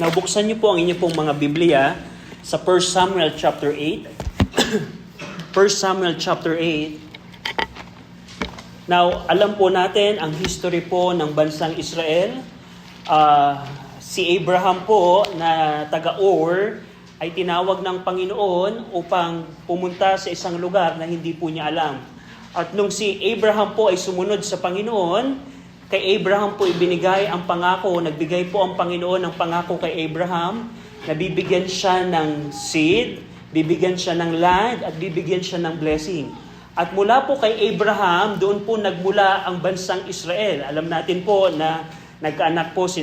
Now, buksan niyo po ang inyong pong mga Biblia sa 1 Samuel chapter 8. 1 Samuel chapter 8. Now, alam po natin ang history po ng bansang Israel. Si Abraham po na taga-Ur ay tinawag ng Panginoon upang pumunta sa isang lugar na hindi po niya alam. At nung si Abraham po ay sumunod sa Panginoon, kay Abraham po ibinigay ang pangako, nagbigay po ang Panginoon ng pangako kay Abraham na bibigyan siya ng seed, bibigyan siya ng land, at bibigyan siya ng blessing. At mula po kay Abraham, doon po nagmula ang bansang Israel. Alam natin po na nagkaanak po si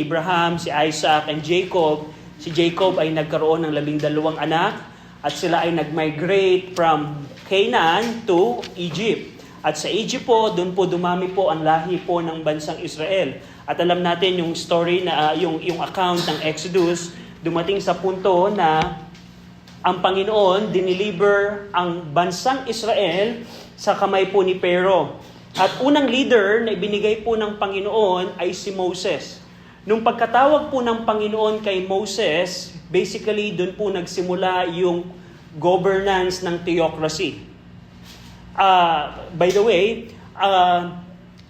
Abraham, si Isaac, and Jacob. Si Jacob ay nagkaroon ng 12 anak at sila ay nag-migrate from Canaan to Egypt. At sa Egypt po, doon po dumami po ang lahi po ng bansang Israel. At alam natin yung story na yung account ng Exodus, dumating sa punto na ang Panginoon dineliver ang bansang Israel sa kamay po ni Pharaoh. At unang leader na ibinigay po ng Panginoon ay si Moses. Nung pagkatawag po ng Panginoon kay Moses, basically doon po nagsimula yung governance ng theocracy. By the way,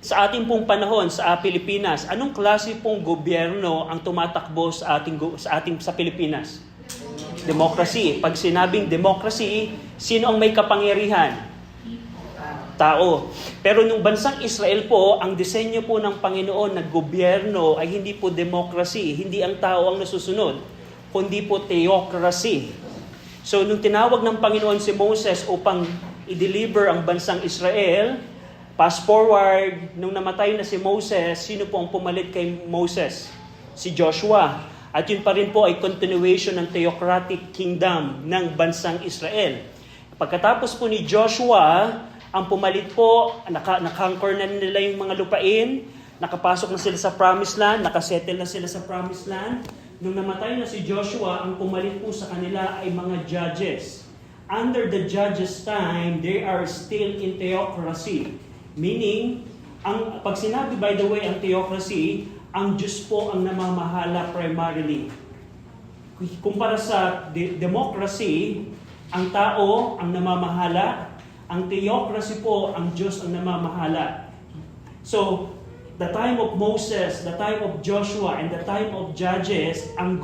sa ating pong panahon sa Pilipinas, anong klase pong gobyerno ang tumatakbo sa Pilipinas? Democracy. Pag sinabing democracy, sino ang may kapangyarihan? Tao. Pero nung bansang Israel po, ang disenyo po ng Panginoon na gobyerno ay hindi po democracy, hindi ang tao ang nasusunod, kundi po theocracy. So nung tinawag ng Panginoon si Moses upang i-deliver ang bansang Israel, fast forward, nung namatay na si Moses, sino po ang pumalit kay Moses? Si Joshua. At yun pa rin po ay continuation ng theocratic kingdom ng bansang Israel. Pagkatapos po ni Joshua, ang pumalit po, nakonquer na nila yung mga lupain, nakapasok na sila sa promised land, nakasettle na sila sa promised land. Nung namatay na si Joshua, ang pumalit po sa kanila ay mga judges. Under the judges' time, they are still in theocracy. Meaning, pag sinabi by the way ang theocracy, ang Diyos po ang namamahala primarily. Kumpara sa democracy, ang tao ang namamahala, ang theocracy po, ang Diyos ang namamahala. So, the time of Moses, the time of Joshua, and the time of Judges, ang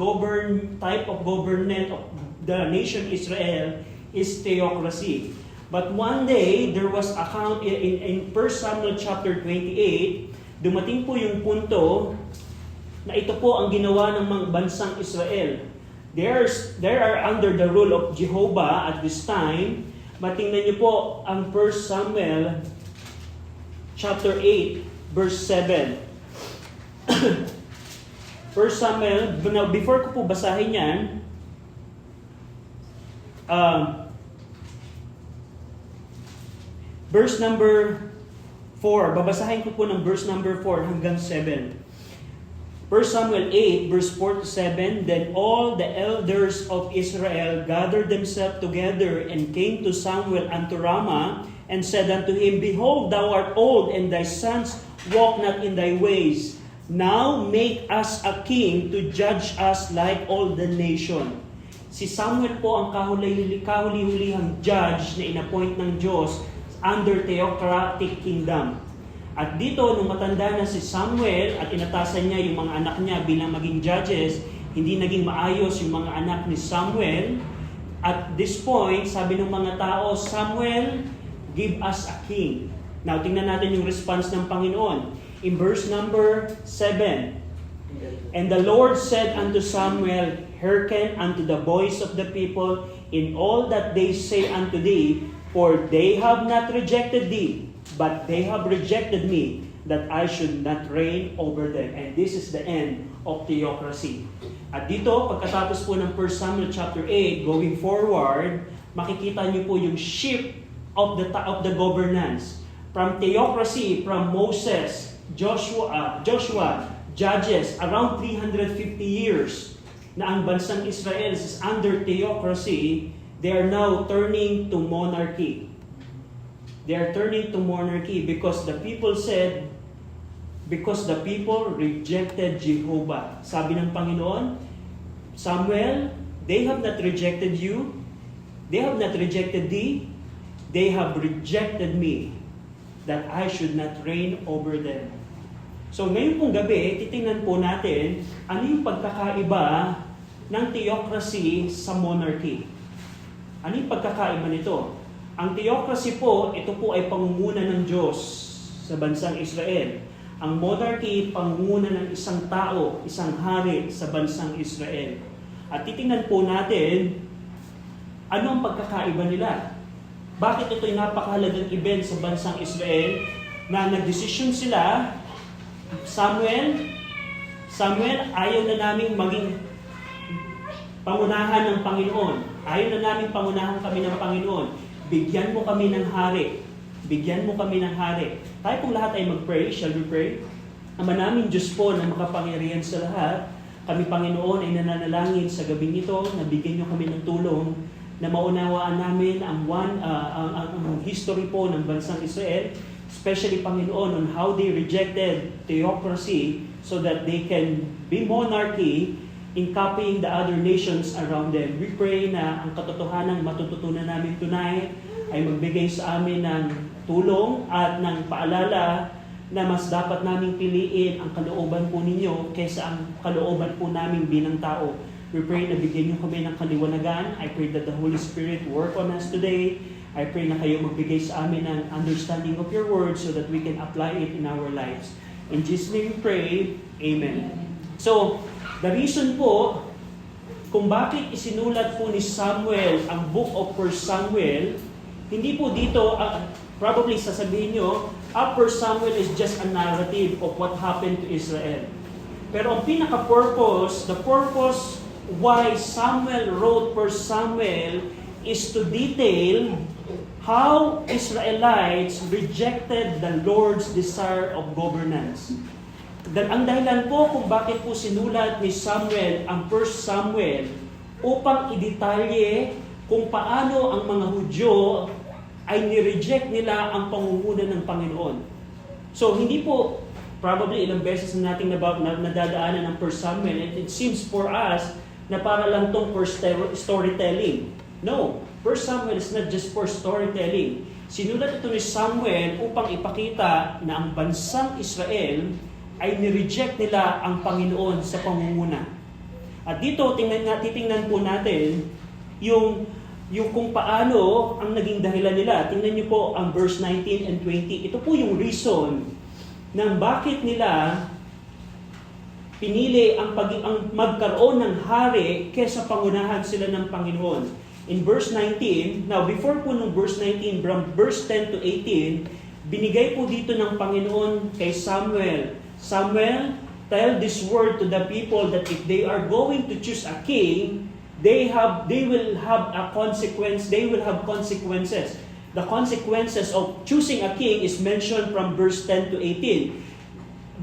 type of government of the nation Israel is theocracy. But one day, there was account in 1 Samuel chapter 28, dumating po yung punto na ito po ang ginawa ng mga bansang Israel. They are under the rule of Jehovah at this time. Matingnan niyo po ang 1 Samuel chapter 8, verse 7. 1 Samuel, before ko po basahin yan, verse number 4. Babasahin ko po ng verse number 4 hanggang 7. 1 Samuel 8, verse 4 to 7. Then all the elders of Israel gathered themselves together and came to Samuel unto Ramah and said unto him, Behold, thou art old, and thy sons walk not in thy ways. Now make us a king to judge us like all the nation. Si Samuel po ang kahuli-hulihang judge na inappoint ng Diyos under theocratic kingdom. At dito, nung matanda na si Samuel at inatasan niya yung mga anak niya bilang maging judges, hindi naging maayos yung mga anak ni Samuel. At this point, sabi ng mga tao, Samuel, give us a king. Now, tingnan natin yung response ng Panginoon. In verse number 7, And the Lord said unto Samuel, Hearken unto the voice of the people in all that they say unto thee, for they have not rejected thee, but they have rejected me, that I should not reign over them. And this is the end of theocracy. At dito, pagkatapos po ng 1 Samuel chapter 8, going forward, makikita niyo po yung shift of the governance. From theocracy, from Moses, Joshua, Judges, around 350 years na ang bansang Israel is under theocracy, they are now turning to monarchy. They are turning to monarchy because the people said, Because the people rejected Jehovah. Sabi ng Panginoon, Samuel, they have not rejected you. They have not rejected thee. They have rejected me, that I should not reign over them. So ngayon pong gabi, titingnan po natin ano yung pagkakaiba ng theocracy sa monarchy. Ano yung pagkakaiba nito? Ang theocracy po, ito po ay pangunguna ng Diyos sa bansang Israel. Ang monarchy, pangunguna ng isang tao, isang hari sa bansang Israel. At titingnan po natin ano ang pagkakaiba nila. Bakit ito'y napakahalagang event sa bansang Israel na nagdesisyon sila, Samuel, ayaw na naming maging pangunahan ng Panginoon. Ayaw na naming pangunahan kami ng Panginoon. Bigyan mo kami ng hari. Bigyan mo kami ng hari. Tayo pong lahat ay mag-pray. Shall we pray? Ama namin Diyos po na makapangyarihan sa lahat, kami Panginoon ay nananalangin sa gabing ito na bigyan niyo kami ng tulong na maunawaan namin ang history po ng bansang Israel, especially Panginoon on how they rejected theocracy so that they can be monarchy in copying the other nations around them. We pray na ang katotohanan matututunan namin tonight ay magbigay sa amin ng tulong at ng paalala na mas dapat naming piliin ang kalooban po ninyo kaysa ang kalooban po namin bilang tao. We pray na bigyan niyo kami ng kaliwanagan. I pray that the Holy Spirit work on us today. I pray na kayo magbigay sa amin ng understanding of your word so that we can apply it in our lives. In Jesus' name we pray, Amen. So, the reason po kung bakit isinulat po ni Samuel ang book of 1 Samuel, hindi po dito, probably sasabihin nyo, 1 Samuel is just a narrative of what happened to Israel. Pero ang pinaka-purpose, the purpose why Samuel wrote 1 Samuel is to detail how Israelites rejected the Lord's desire of governance. Ang dahilan po kung bakit po sinulat ni Samuel ang 1 Samuel upang idetalye kung paano ang mga Hudyo ay nireject nila ang pangunguna ng Panginoon. So hindi po probably ilang beses na natin nadadaanan ng 1 Samuel, and it seems for us na para lang tong for storytelling. No, 1 Samuel is not just for storytelling. Sinulat ito ni Samuel upang ipakita na ang bansang Israel ay nireject nila ang Panginoon sa pangunguna. At dito, titingnan po natin yung kung paano ang naging dahilan nila. Tingnan niyo po ang verse 19 and 20. Ito po yung reason ng bakit nila pinili ang magkaroon ng hari kaysa pangunahan sila ng Panginoon. In verse 19, now before po nung verse 19, from verse 10 to 18, binigay po dito ng Panginoon kay Samuel, Samuel, tell this word to the people that if they are going to choose a king, they will have a consequence, they will have consequences. The consequences of choosing a king is mentioned from verse 10 to 18.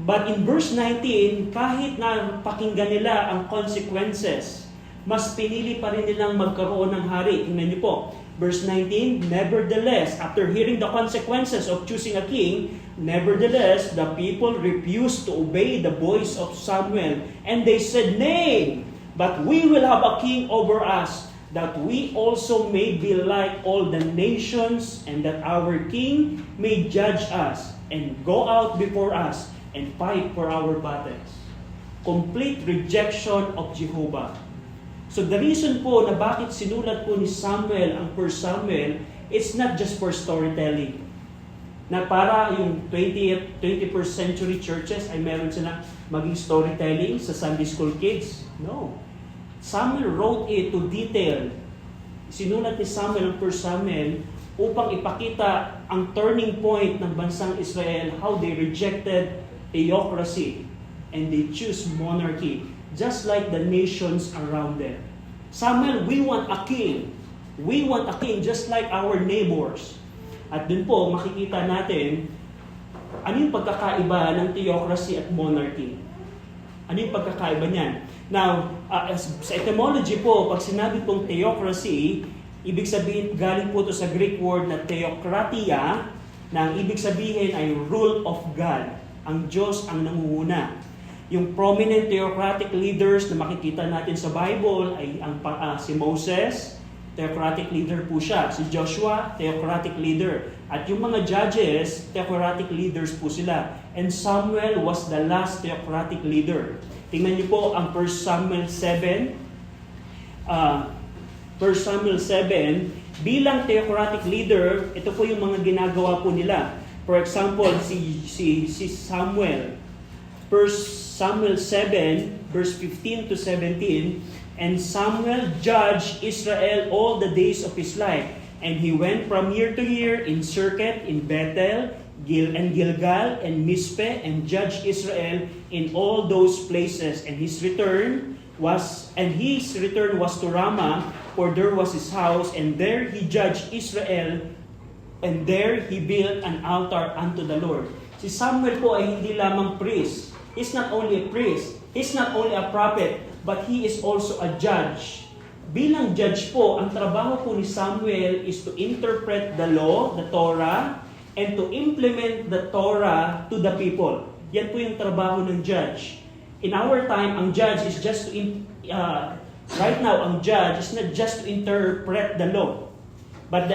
But in verse 19, kahit na pakinggan nila ang consequences, mas pinili pa rin nilang magkaroon ng hari. Tingnan niyo po, verse 19, nevertheless, after hearing the consequences of choosing a king, nevertheless, the people refused to obey the voice of Samuel. And they said, nay, but we will have a king over us, that we also may be like all the nations, and that our king may judge us, and go out before us, and fight for our battles. Complete rejection of Jehovah. So the reason po na bakit sinulat po ni Samuel ang 1 Samuel, it's not just for storytelling. Na para yung 21st century churches ay meron silang maging storytelling sa Sunday school kids. No. Samuel wrote it to detail. Sinulat ni Samuel ang 1 Samuel upang ipakita ang turning point ng bansang Israel, how they rejected theocracy and they choose monarchy, just like the nations around them. Samuel, we want a king. We want a king just like our neighbors. At dun po, makikita natin ano yung pagkakaiba ng theocracy at monarchy. Ano yung pagkakaiba niyan? Now, sa etymology po, pag sinabi pong theocracy, ibig sabihin, galing po to sa Greek word na theokratia, na ang ibig sabihin ay rule of God. Ang Diyos ang nangunguna. Yung prominent theocratic leaders na makikita natin sa Bible ay si Moses, theocratic leader po siya. Si Joshua, theocratic leader. At yung mga judges, theocratic leaders po sila. And Samuel was the last theocratic leader. Tingnan niyo po ang 1 Samuel 7. 1 Samuel 7, bilang theocratic leader, ito po yung mga ginagawa po nila. For example, si Samuel, 1 Samuel 7, verse 15 to 17, and Samuel judged Israel all the days of his life. And he went from year to year in circuit in Bethel, Gilgal, and Mizpeh, and judged Israel in all those places. And his return was to Ramah, for there was his house, and there he judged Israel, and there he built an altar unto the Lord. Si Samuel po ay hindi lamang priest. He's not only a priest, he's not only a prophet, but he is also a judge. Bilang judge po, ang trabaho po ni Samuel is to interpret the law, the Torah, and to implement the Torah to the people. Yan po yung trabaho ng judge. In our time, ang judge is just to, right now, ang judge is not just to interpret the law. But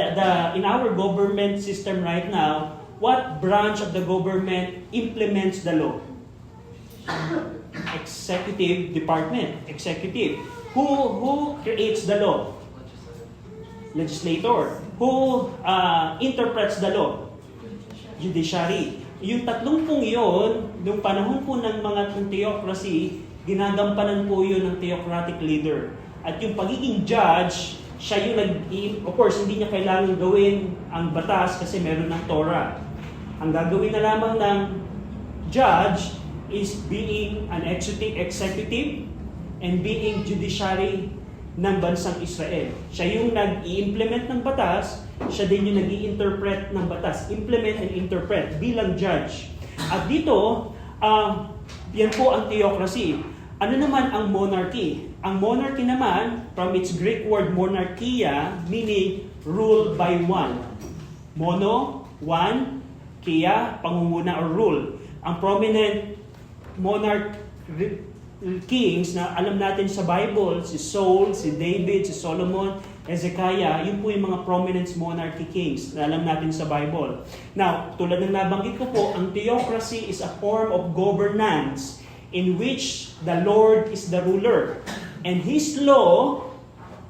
in our government system right now, what branch of the government implements the law? Executive department. Executive. Who creates the law? Legislator. Who interprets the law? Judiciary. Yung tatlong pong yun, nung panahon po ng mga theocracy, ginagampanan po yun ng theocratic leader. At yung pagiging judge, siya yung of course, hindi niya kailangan gawin ang batas kasi meron ng Torah. Ang gagawin na lamang ng judge is being an executive and being judiciary ng bansang Israel. Siya yung nag-i-implement ng batas, siya din yung nag-i-interpret ng batas. Implement and interpret bilang judge. At dito, yan po ang theocracy. Ano naman ang monarchy? Ang monarchy naman, from its Greek word monarchia, meaning rule by one. Mono, one, kia, pangunguna or rule. Ang prominent monarch kings na alam natin sa Bible, si Saul, si David, si Solomon, Hezekiah, yun po yung mga prominent monarchy kings na alam natin sa Bible. Now, tulad ng nabanggit ko po, ang theocracy is a form of governance in which the Lord is the ruler. And His law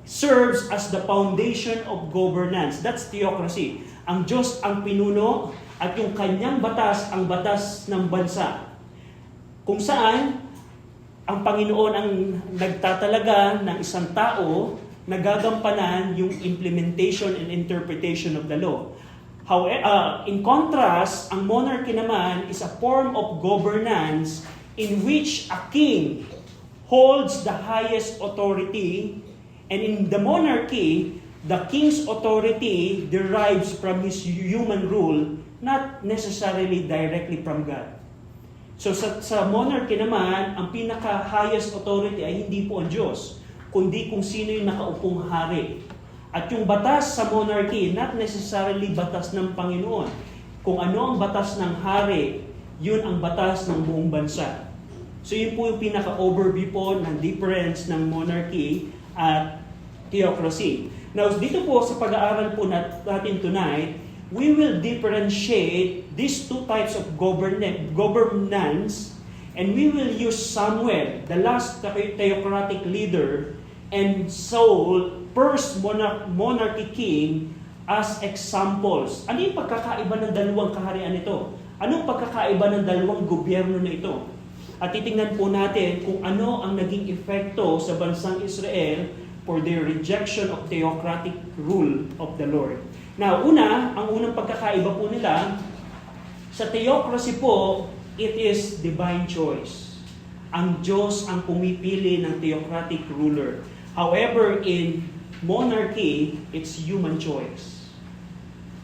serves as the foundation of governance. That's theocracy. Ang Diyos ang pinuno at yung kanyang batas ang batas ng bansa. Kung saan, ang Panginoon ang nagtatalaga ng isang tao na gagampanan yung implementation and interpretation of the law. However, in contrast, ang monarchy naman is a form of governance in which a king holds the highest authority, and in the monarchy, the king's authority derives from his human rule, not necessarily directly from God. So sa monarchy naman, ang pinaka-highest authority ay hindi po ang Diyos, kundi kung sino yung nakaupong hari. At yung batas sa monarchy, not necessarily batas ng Panginoon. Kung ano ang batas ng hari, yun ang batas ng buong bansa. So yun po yung pinaka-overview po ng difference ng monarchy at theocracy. Now, dito po sa pag-aaral po natin tonight, we will differentiate these two types of governance, and we will use Samuel, the last theocratic leader, and Saul, first monarchy king, as examples. Ano yung pagkakaiba ng dalawang kaharian ito? Anong pagkakaiba ng dalawang gobyerno na ito? At titingnan po natin kung ano ang naging epekto sa bansang Israel for their rejection of theocratic rule of the Lord. Now, ang unang pagkakaiba po nila, sa theocracy po, it is divine choice. Ang Diyos ang pumipili ng theocratic ruler. However, in monarchy, it's human choice.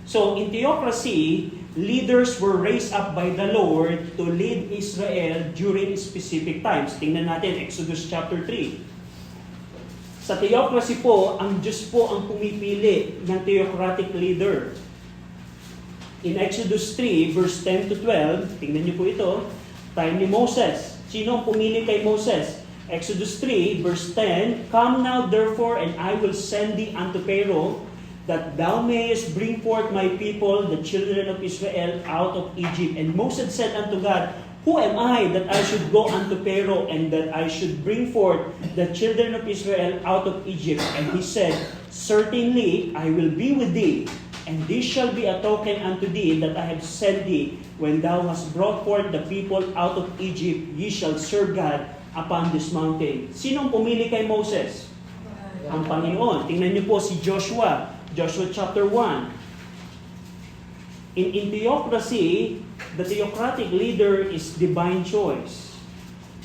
So, in theocracy, leaders were raised up by the Lord to lead Israel during specific times. Tingnan natin, Exodus chapter 3. Sa theocracy po, ang Diyos po ang pumipili ng theocratic leader. In Exodus 3, verse 10 to 12, tingnan niyo po ito, time ni Moses. Sino ang pumili kay Moses? Exodus 3, verse 10, Come now therefore, and I will send thee unto Pharaoh, that thou mayest bring forth my people, the children of Israel, out of Egypt. And Moses said unto God, Who am I that I should go unto Pharaoh, and that I should bring forth the children of Israel out of Egypt? And he said, Certainly I will be with thee, and this shall be a token unto thee that I have sent thee. When thou hast brought forth the people out of Egypt, ye shall serve God upon this mountain. Sinong pumili kay Moses? Ang Panginoon. Tingnan niyo po si Joshua. Joshua chapter 1. In theocracy, the theocratic leader is divine choice.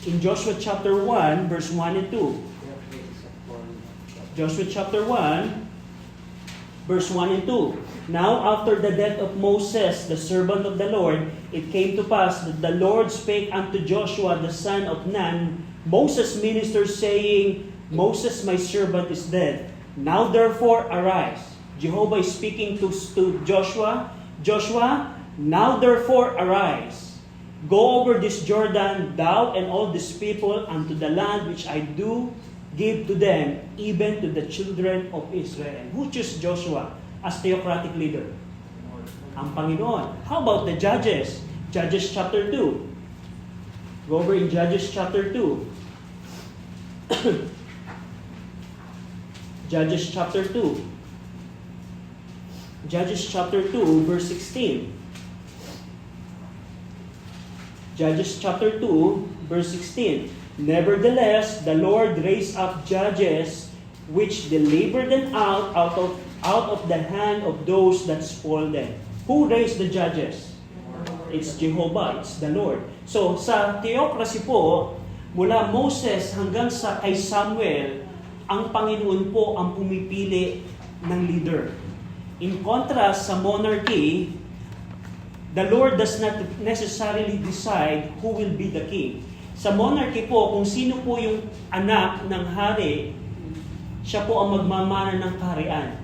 In Joshua chapter 1, verse 1 and 2. Joshua chapter 1, verse 1 and 2. Now after the death of Moses, the servant of the Lord, it came to pass that the Lord spake unto Joshua the son of Nun, Moses' minister, saying, Moses my servant is dead. Now therefore arise. Jehovah is speaking to Joshua. Joshua, now therefore arise. Go over this Jordan, thou and all these people, unto the land which I do give to them, even to the children of Israel. Who chose Joshua as theocratic leader? Ang Panginoon. How about the judges? Judges chapter 2. Go over in Judges chapter 2. Judges chapter 2. Judges chapter 2, verse 16. Judges chapter 2, verse 16. Nevertheless, the Lord raised up judges which delivered them out of the hand of those that spoiled them. Who raised the judges? It's Jehovah, it's the Lord. So, sa theocracy po, mula Moses hanggang sa kay Samuel, ang Panginoon po ang pumipili ng leader. In contrast sa monarchy, the Lord does not necessarily decide who will be the king. Sa monarchy po, kung sino po yung anak ng hari, siya po ang magmamana ng kaharian.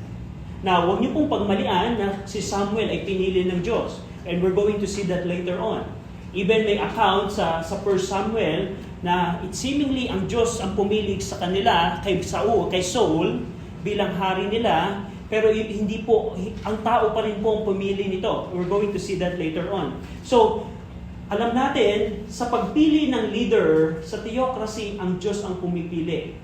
Now, huwag niyo pong pagmalian na si Samuel ay pinili ng Diyos. And we're going to see that later on. Even may account sa 1 Samuel na it seemingly ang Diyos ang pumili sa kanila kay Saul bilang hari nila, pero hindi po, ang tao pa rin po ang pumili nito. We're going to see that later on. So, alam natin, sa pagpili ng leader, sa theocracy, ang Diyos ang pumipili.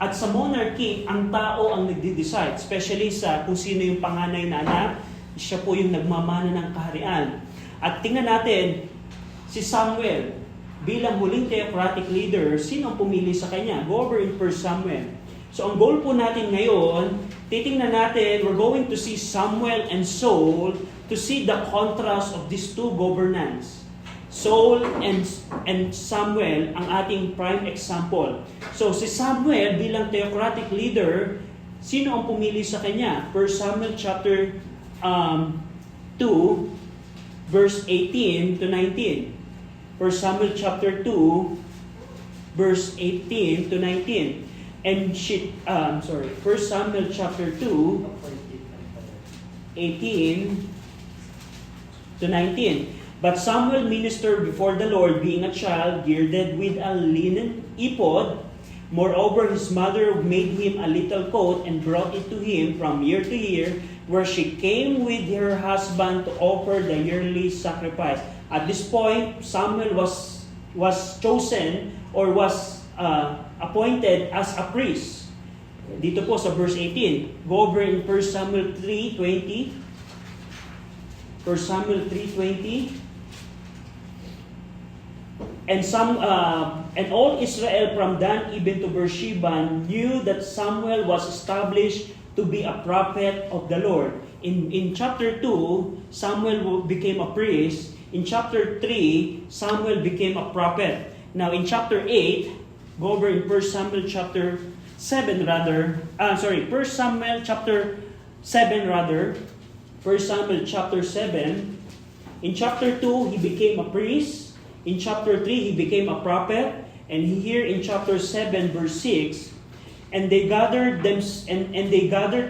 At sa monarchy, ang tao ang nagde-decide. Especially sa kung sino yung panganay na anak, siya po yung nagmamana ng kaharian. At tingnan natin, si Samuel, bilang huling theocratic leader, sino ang pumili sa kanya? Go over in 1 Samuel. So ang goal po natin ngayon, titingnan natin, we're going to see Samuel and Saul to see the contrast of these two governance. Saul and Samuel ang ating prime example. So si Samuel bilang theocratic leader, sino ang pumili sa kanya? 1 Samuel chapter 2, verse 18 to 19. 1 Samuel chapter 2, verse 18 to 19. And 1 Samuel chapter 2, 18 to 19. But Samuel ministered before the Lord, being a child, girded with a linen ephod. Moreover, his mother made him a little coat and brought it to him from year to year, where she came with her husband to offer the yearly sacrifice. At this point, Samuel was chosen or was appointed as a priest. Dito po sa verse 18. Go over in 1 Samuel 3:20. 1 Samuel 3:20. And all Israel from Dan even to Beersheba knew that Samuel was established to be a prophet of the Lord. In chapter 2, Samuel became a priest. In chapter 3, Samuel became a prophet. Now in chapter 8, go over in 1 Samuel chapter 7 rather. 1 Samuel chapter 7 rather. 1 Samuel chapter 7. In chapter 2, he became a priest. In chapter 3, he became a prophet. And here in chapter 7, verse 6, and they gathered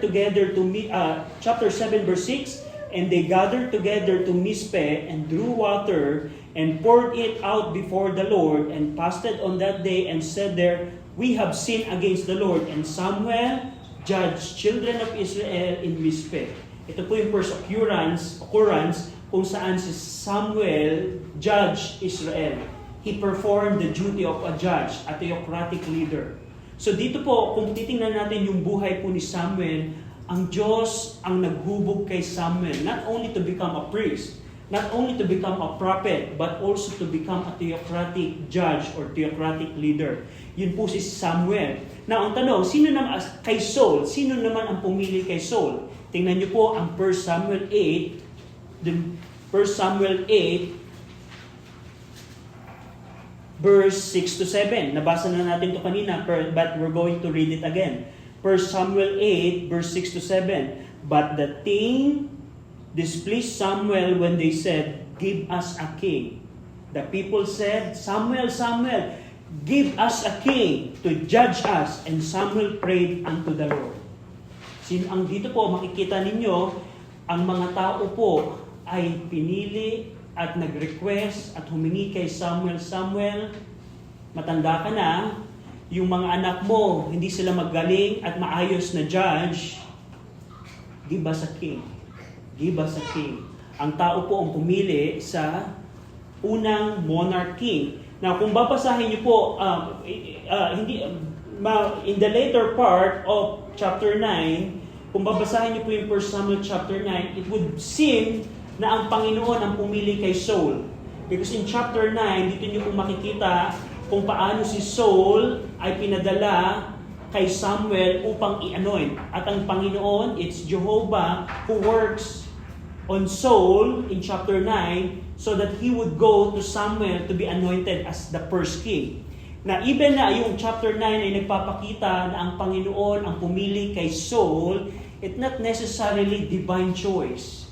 together to meet, chapter 7, verse 6, And they gathered together to Mizpeh and drew water and poured it out before the Lord and fasted on that day and said there, "We have sinned against the Lord." And Samuel judged children of Israel in Mizpeh. Ito po yung first occurrence kung saan si Samuel judged Israel. He performed the duty of a judge, a theocratic leader. So dito po, kung titingnan natin yung buhay po ni Samuel, ang Diyos ang naghubog kay Samuel, not only to become a priest, not only to become a prophet, but also to become a theocratic judge or theocratic leader. Yun po si Samuel. Now, ang tanong, sino naman kay Saul? Sino naman ang pumili kay Saul? Tingnan niyo po ang 1 Samuel 8, 1 Samuel 8, verse 6 to 7. Nabasa na natin ito kanina, but we're going to read it again. 1 Samuel 8, verse 6 to 7. But the thing displeased Samuel when they said, "Give us a king." The people said, "Samuel, Samuel, give us a king to judge us." And Samuel prayed unto the Lord. Ang dito po, makikita ninyo, ang mga tao po ay pinili at nag-request at humingi kay Samuel, "Samuel, matanda ka na, yung mga anak mo, hindi sila magaling at maayos na judge, give us a king. Give us a king." Ang tao po ang pumili sa unang monarch king. Now, kung babasahin niyo po, in the later part of chapter 9, kung babasahin niyo po yung 1 Samuel chapter 9, it would seem na ang Panginoon ang pumili kay Saul. Because in chapter 9, dito niyo po makikita kung paano si Saul ay pinadala kay Samuel upang i-anoint. At ang Panginoon, it's Jehovah who works on Saul in chapter 9 so that he would go to Samuel to be anointed as the first king. Na even na yung chapter 9 ay nagpapakita na ang Panginoon ang pumili kay Saul, it's not necessarily divine choice.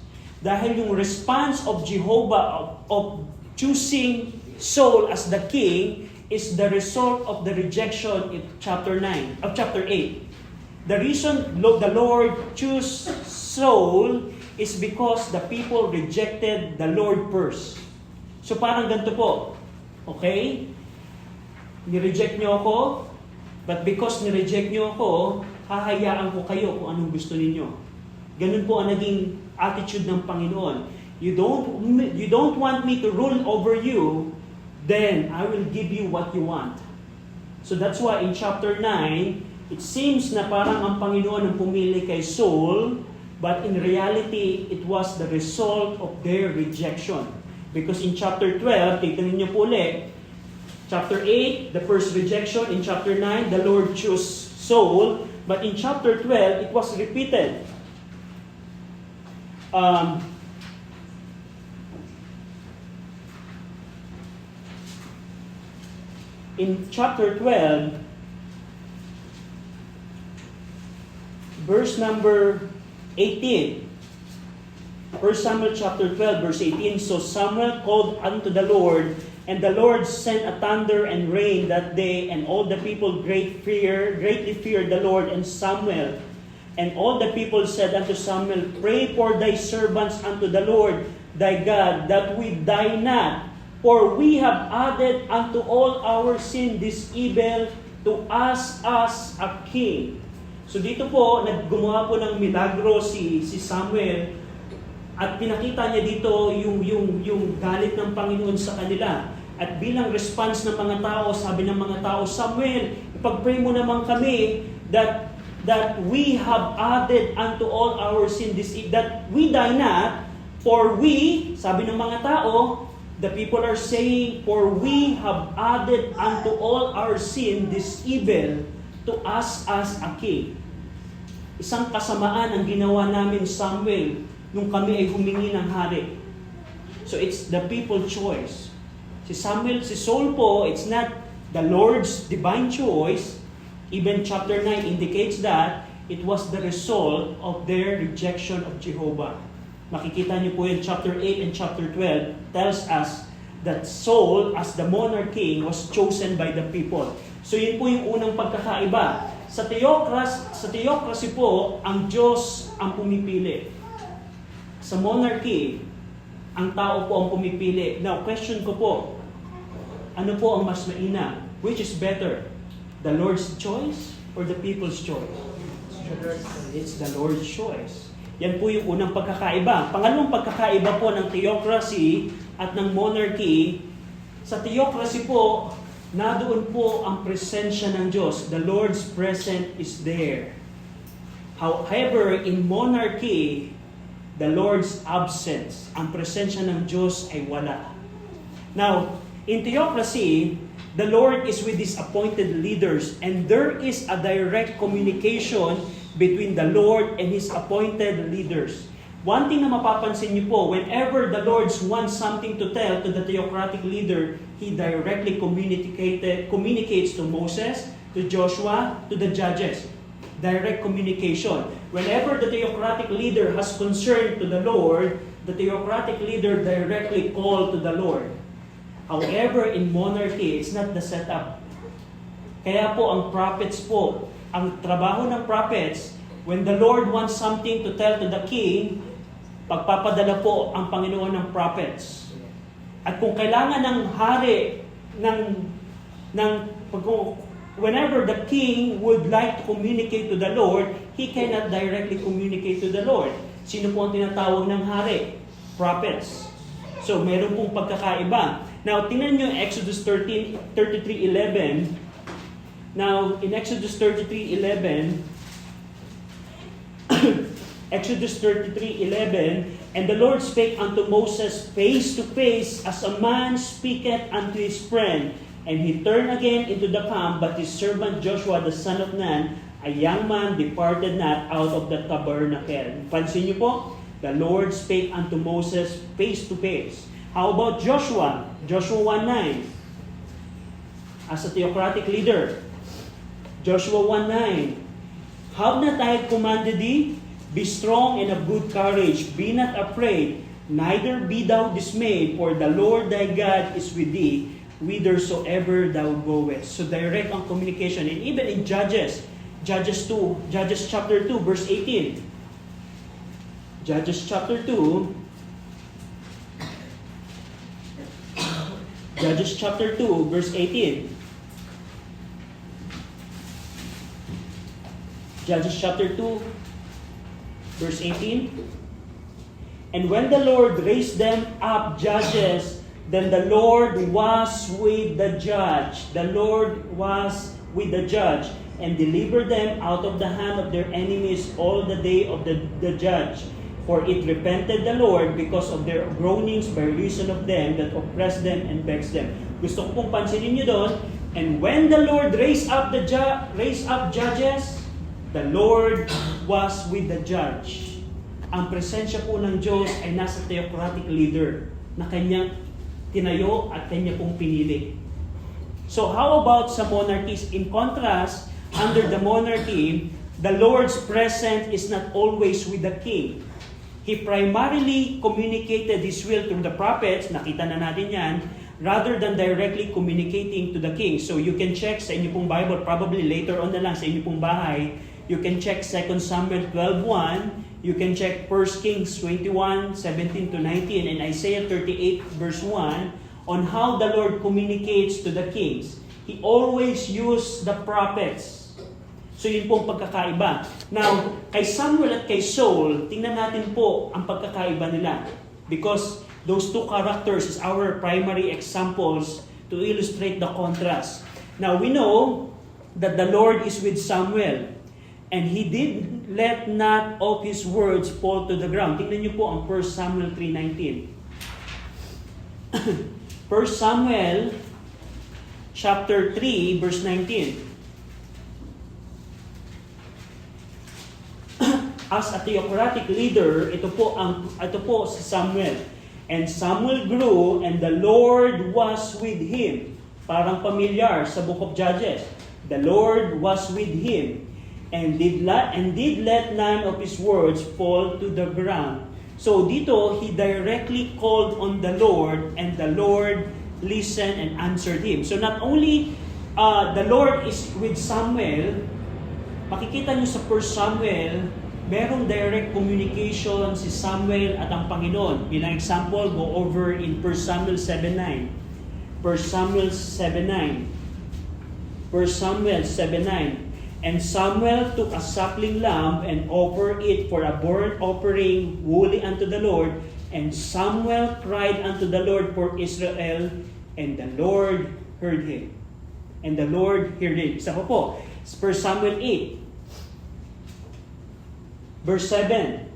Dahil yung response of Jehovah of choosing Saul as the king is the result of the rejection in chapter 8. The reason the Lord chose Saul is because the people rejected the Lord first. So parang ganito po, okay? Ni-reject niyo ako, but because ni-reject niyo ako, hahayaan ko kayo kung anong gusto ninyo. Ganun po ang naging attitude ng Panginoon. You don't want me to rule over you, then I will give you what you want. So that's why in chapter 9, it seems na parang ang Panginoon ang pumili kay Saul, but in reality, it was the result of their rejection. Because in chapter 12, tignan niyo po ulit, chapter 8, the first rejection. In chapter 9, the Lord chose Saul. But in chapter 12, it was repeated. In chapter 12, verse number 18. 1 Samuel chapter 12, verse 18. So Samuel called unto the Lord, and the Lord sent a thunder and rain that day, and all the people greatly feared the Lord and Samuel. And all the people said unto Samuel, Pray for thy servants unto the Lord thy God, that we die not. For we have added unto all our sin this evil to us as a king. So dito po, gumawa po ng milagro si Samuel, at pinakita niya dito yung galit ng Panginoon sa kanila. At bilang response ng mga tao, sabi ng mga tao, Samuel, ipag-pray mo naman kami that we have added unto all our sin this evil, that we die not, for we, sabi ng mga tao, the people are saying, for we have added unto all our sin this evil to us as a king. Isang kasamaan ang ginawa namin, Samuel, nung kami ay humingi ng hari. So it's the people's choice. Si Saul po, it's not the Lord's divine choice. Even chapter 9 indicates that it was the result of their rejection of Jehovah. Makikita niyo po yung chapter 8 and chapter 12 tells us that Saul as the monarch king was chosen by the people. So yun po yung unang pagkakaiba. Sa theocracy po, ang Diyos ang pumipili. Sa monarchy, ang tao po ang pumipili. Now, question ko po, ano po ang mas mainam? Which is better? The Lord's choice or the people's choice? It's the Lord's choice. Yan po yung unang pagkakaiba. Pangalawang pagkakaiba po ng theocracy at ng monarchy. Sa theocracy po, nadoon po ang presensya ng Diyos. The Lord's presence is there. However, in monarchy, the Lord's absence, ang presensya ng Diyos ay wala. Now, in theocracy, the Lord is with His appointed leaders and there is a direct communication between the Lord and His appointed leaders. One thing na mapapansin niyo po, whenever the Lord wants something to tell to the theocratic leader, He directly communicates to Moses, to Joshua, to the judges. Direct communication. Whenever the theocratic leader has concern to the Lord, the theocratic leader directly called to the Lord. However, in monarchy, it's not the setup. Kaya po ang prophets po, ang trabaho ng prophets, when the Lord wants something to tell to the king, pagpapadala po ang Panginoon ng prophets. At kung kailangan ng hari, whenever the king would like to communicate to the Lord, he cannot directly communicate to the Lord. Sino po ang tinatawag ng hari? Prophets. So, meron pong pagkakaiba. Now, tingnan nyo Exodus 33:11. Now, in Exodus 33:11, Exodus 33:11, and the Lord spake unto Moses face to face, as a man speaketh unto his friend. And he turned again into the camp, but his servant Joshua the son of Nun, a young man, departed not out of the tabernacle. Pansin niyo po, the Lord spake unto Moses face to face. How about Joshua? Joshua 1:9. As a theocratic leader, Joshua 1:9. Have not I commanded thee? Be strong and of good courage. Be not afraid, neither be thou dismayed, for the Lord thy God is with thee, whithersoever thou goest. So direct ang communication. And even in Judges chapter 2, verse 18. Judges chapter 2, verse 18. Judges chapter 2, verse 18. And when the Lord raised them up judges, then the Lord was with the judge. The Lord was with the judge and delivered them out of the hand of their enemies all the day of the judge. For it repented the Lord because of their groanings by reason of them that oppressed them and vexed them. Gusto ko pong pansinin nyo doon. And when the Lord raised up judges, the Lord was with the judge. Ang presensya po ng Diyos ay nasa theocratic leader na kanyang tinayo at kanya pong pinili. So how about sa monarchies? In contrast, under the monarchy, the Lord's presence is not always with the king. He primarily communicated His will through the prophets, nakita na natin yan, rather than directly communicating to the king. So you can check sa inyo pong Bible, probably later on na lang sa inyo pong bahay, you can check 2 Samuel 12:1, you can check 1 Kings 21:17-19, and Isaiah 38 verse 1 on how the Lord communicates to the kings. He always used the prophets. So yun pong pagkakaiba. Now, kay Samuel at kay Saul, tingnan natin po ang pagkakaiba nila. Because those two characters is our primary examples to illustrate the contrast. Now, we know that the Lord is with Samuel. And he did let not of his words fall to the ground. Tingnan niyo po ang 1 Samuel 3:19. 1 Samuel chapter 3 verse 19. As a theocratic leader, ito po si Samuel. And Samuel grew and the Lord was with him. Parang pamilyar sa Book of Judges. The Lord was with him. And did let none of his words fall to the ground. So dito, he directly called on the Lord, and the Lord listened and answered him. So not only the Lord is with Samuel, makikita niyo sa 1 Samuel, merong direct communication si Samuel at ang Panginoon. Bilang example, go over in 1 Samuel 7:9. 1 Samuel 7:9. 1 Samuel 7:9. And Samuel took a suckling lamb and offered it for a burnt offering wholly unto the Lord. And Samuel cried unto the Lord for Israel, and the Lord heard him. And the Lord heard him. Isa po, 1 Samuel 8, verse 7.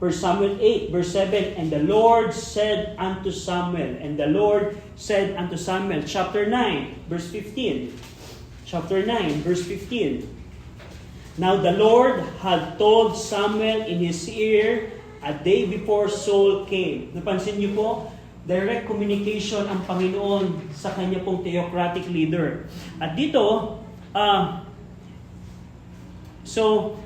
1 Samuel 8, verse 7, and the Lord said unto Samuel, and the Lord said unto Samuel, chapter 9, verse 15. Chapter 9, verse 15. Now the Lord had told Samuel in his ear a day before Saul came. Napansin niyo po, direct communication ang Panginoon sa kanya pong theocratic leader. At dito, so,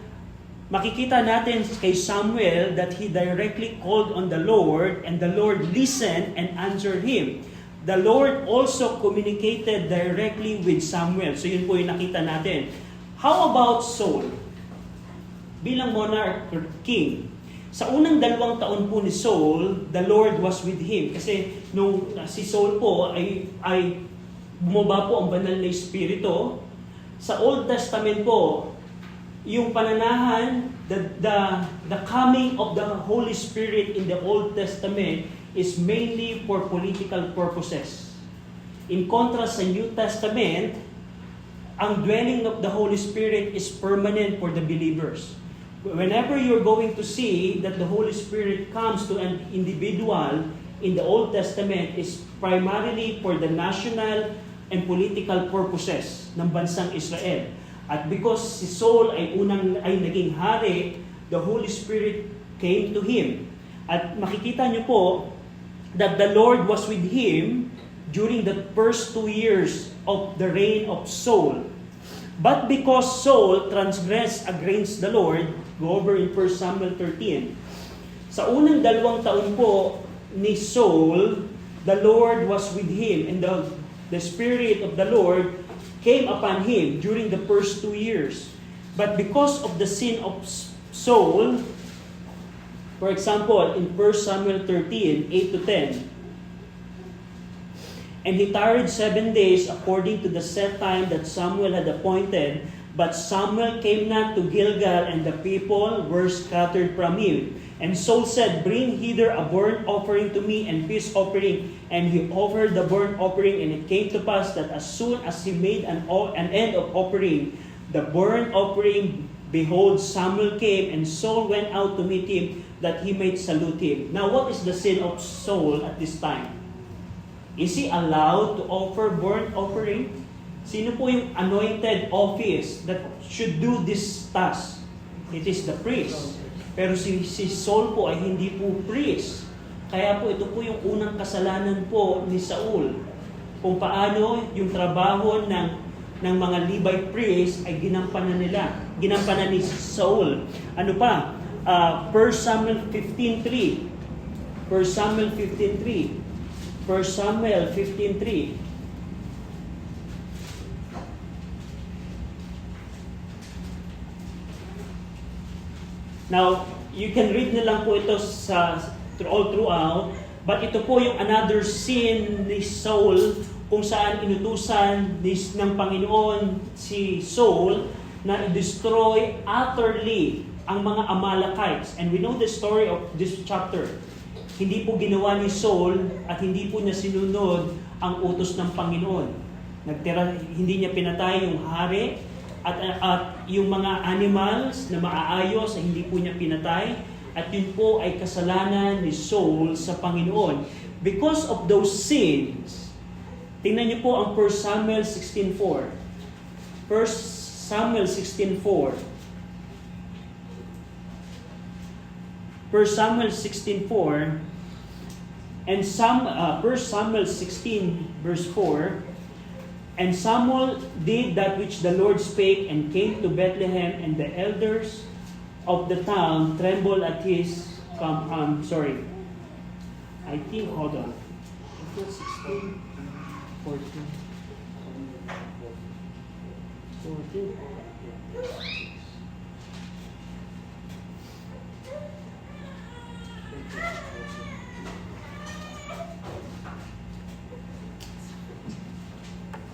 makikita natin kay Samuel that he directly called on the Lord and the Lord listened and answered him. The Lord also communicated directly with Samuel. So yun po yung nakita natin. How about Saul? Bilang monarch or king, sa unang 2 taon po ni Saul, the Lord was with him. Kasi nung si Saul po ay bumaba po ang banal na espiritu. Sa Old Testament po, yung pananahan, the coming of the Holy Spirit in the Old Testament is mainly for political purposes. In contrast sa New Testament, ang dwelling of the Holy Spirit is permanent for the believers. Whenever you're going to see that the Holy Spirit comes to an individual in the Old Testament is primarily for the national and political purposes ng bansang Israel. At because si Saul ay naging hari, the Holy Spirit came to him. At makikita niyo po that the Lord was with him during the first 2 years of the reign of Saul. But because Saul transgressed against the Lord, go over in 1 Samuel 13. Sa unang 2 taon po ni Saul, the Lord was with him and the Spirit of the Lord came upon him during the first 2 years. But because of the sin of Saul, for example, in 1 Samuel 13, 8 to 10, and he tarried 7 days according to the set time that Samuel had appointed, but Samuel came not to Gilgal, and the people were scattered from him. And Saul said, bring hither a burnt offering to me and peace offering. And he offered the burnt offering, and it came to pass that as soon as he made an end of offering the burnt offering, behold, Samuel came, and Saul went out to meet him, that he might salute him. Now, what is the sin of Saul at this time? Is he allowed to offer burnt offering? Sino po yung anointed office that should do this task? It is the priest. Pero si Saul po ay hindi po priest. Kaya po ito po yung unang kasalanan po ni Saul. Kung paano yung trabaho ng mga Levite priests ay ginampanan ni Saul. Ano pa? 1 Samuel 15:3. 1 Samuel 15:3. 1 Samuel 15:3. Now, you can read na lang po ito all throughout, but ito po yung another sin ni Saul kung saan inutusan ng Panginoon si Saul na i-destroy utterly ang mga Amalekites. And we know the story of this chapter. Hindi po ginawa ni Saul at hindi po niya sinunod ang utos ng Panginoon. Hindi niya pinatay yung hari at yung mga animals na maaayos ay hindi po niya pinatay. At yun po ay kasalanan ni Saul sa Panginoon. Because of those sins, tingnan niyo po ang 1 Samuel 16:4. 1 Samuel 16:4. 1 Samuel 16:4 and 1 Samuel 16 verse 4. And Samuel did that which the Lord spake, and came to Bethlehem, and the elders of the town trembled at his I think, hold on. 16, 14, 14.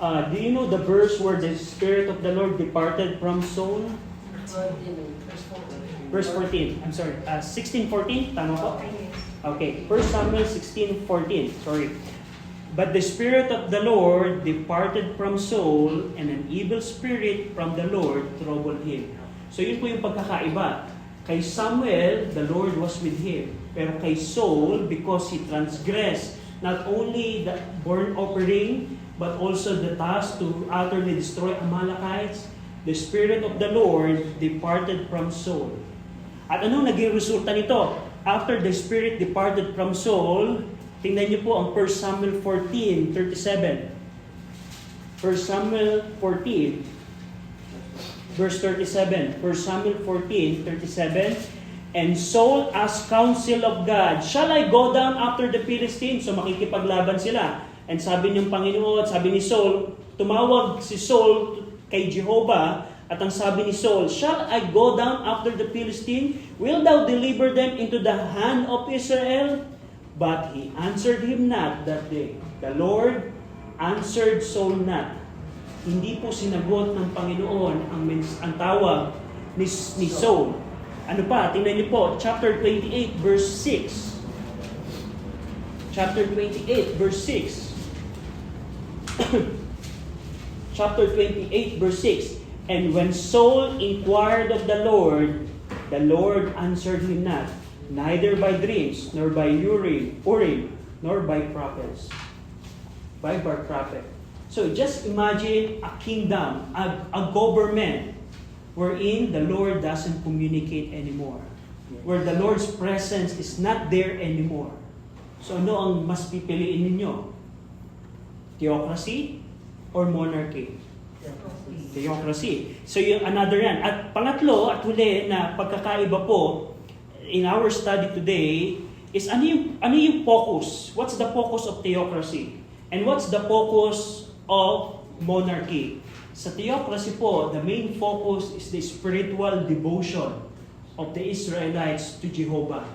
Do you know the verse where the Spirit of the Lord departed from Saul? Verse 14. I'm sorry. 16:14. Tama po? Okay. 1 Samuel 16:14. Sorry. But the Spirit of the Lord departed from Saul, and an evil spirit from the Lord troubled him. So yun po yung pagkakaiba. Kay Samuel, the Lord was with him. Pero kay Saul, because he transgressed not only the burnt offering, but also the task to utterly destroy Amalekites, the Spirit of the Lord departed from Saul. At ano naging resulta nito? After the Spirit departed from Saul, tingnan niyo po ang 1 Samuel 14:37. 1 Samuel 14, verse 37. 1 Samuel 14:37. And Saul asked counsel of God, shall I go down after the Philistines? So makikipaglaban sila. And sabi ng Panginoon, sabi ni Saul, tumawag si Saul kay Jehovah, at ang sabi ni Saul, shall I go down after the Philistines? Will thou deliver them into the hand of Israel? But he answered him not that day. The Lord answered Saul not. Hindi po sinagot ng Panginoon ang tawag ni Saul. Ano pa? Tingnan niyo po, chapter 28, verse 6. Chapter 28, verse 6. Chapter 28, verse 6. And when Saul inquired of the Lord answered him not, neither by dreams, nor by Urim, nor by prophets. By prophet. So just imagine a kingdom, a government, wherein the Lord doesn't communicate anymore. Where the Lord's presence is not there anymore. So ano ang mas pipiliin ninyo? Theocracy or monarchy? Theocracy. So yung another yan. At pangatlo at huli na pagkakaiba po in our study today is ano yung focus? What's the focus of theocracy? And what's the focus of monarchy? Sa theocracy po, the main focus is the spiritual devotion of the Israelites to Jehovah.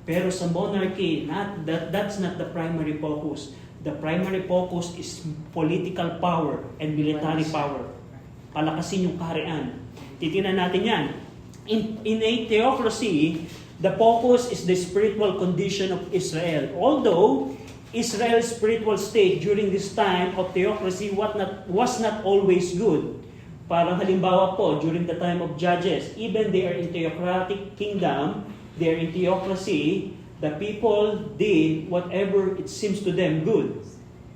Pero sa monarchy, that's not the primary focus. The primary focus is political power and military power. Palakasin yung kaharian. Titingnan natin yan. In a theocracy, the focus is the spiritual condition of Israel. Although Israel's spiritual state during this time of theocracy was not always good. Parang halimbawa po, during the time of Judges, even they are in theocratic kingdom, they are in theocracy, the people did whatever it seems to them good.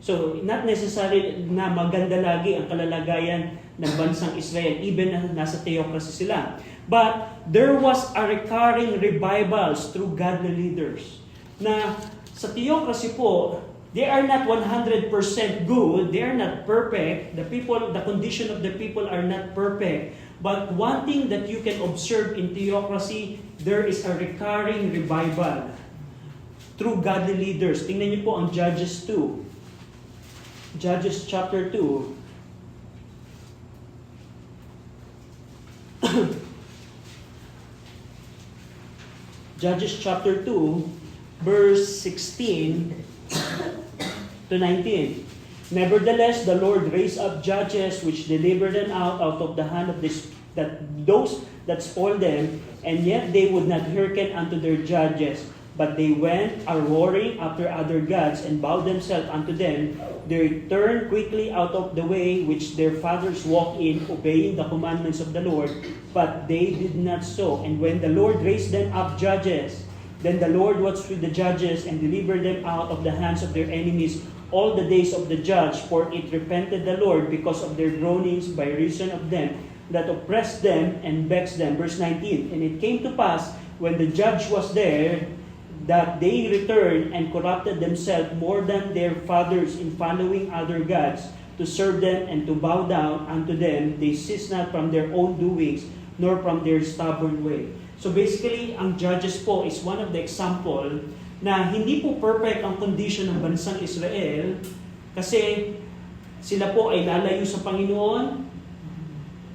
So, not necessarily na maganda lagi ang kalalagayan ng bansang Israel, even na nasa theocracy sila. But there was a recurring revivals through godly leaders. Na sa theocracy po, they are not 100% good, they are not perfect. The condition of the people are not perfect. But one thing that you can observe in theocracy, there is a recurring revival through godly leaders. Tingnan niyo po ang Judges 2. Judges chapter 2. Judges chapter 2, verse 16 to 19. Nevertheless, the Lord raised up judges which delivered them out of the hand of those that spoiled them, and yet they would not hearken unto their judges. But they went a-roaring after other gods, and bowed themselves unto them. They turned quickly out of the way which their fathers walked in, obeying the commandments of the Lord. But they did not so. And when the Lord raised them up judges, then the Lord was with the judges, and delivered them out of the hands of their enemies all the days of the judge. For it repented the Lord because of their groanings by reason of them that oppressed them and vexed them. Verse 19. And it came to pass, when the judge was there, that they returned and corrupted themselves more than their fathers in following other gods, to serve them and to bow down unto them. They cease not from their own doings, nor from their stubborn way. So basically, ang Judges po is one of the example na hindi po perfect ang condition ng bansang Israel, kasi sila po ay lalayo sa Panginoon,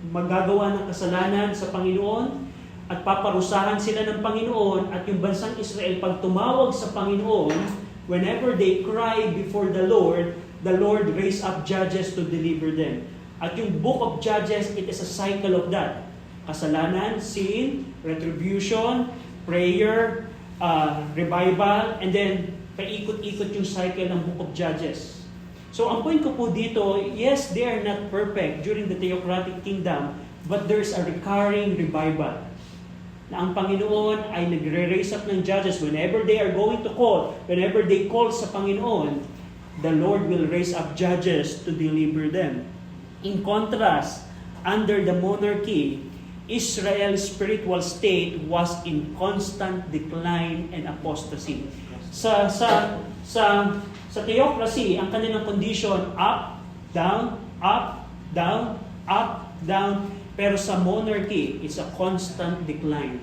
magagawa ng kasalanan sa Panginoon, at paparusahan sila ng Panginoon. At yung bansang Israel, pag tumawag sa Panginoon, whenever they cry before the Lord, the Lord raise up judges to deliver them. At yung book of Judges, it is a cycle of that. Kasalanan, sin, retribution, prayer, revival, and then paikot-ikot yung cycle ng book of Judges. So ang point ko po dito, yes, they are not perfect during the theocratic kingdom, but there's a recurring revival. Na ang Panginoon ay nagre-raise up ng judges whenever they are going to call, whenever they call sa Panginoon, the Lord will raise up judges to deliver them. In contrast, under the monarchy, Israel's spiritual state was in constant decline and apostasy. Sa theocracy, ang kanilang condition up, down, up, down, up, down. Pero sa monarchy, it's a constant decline.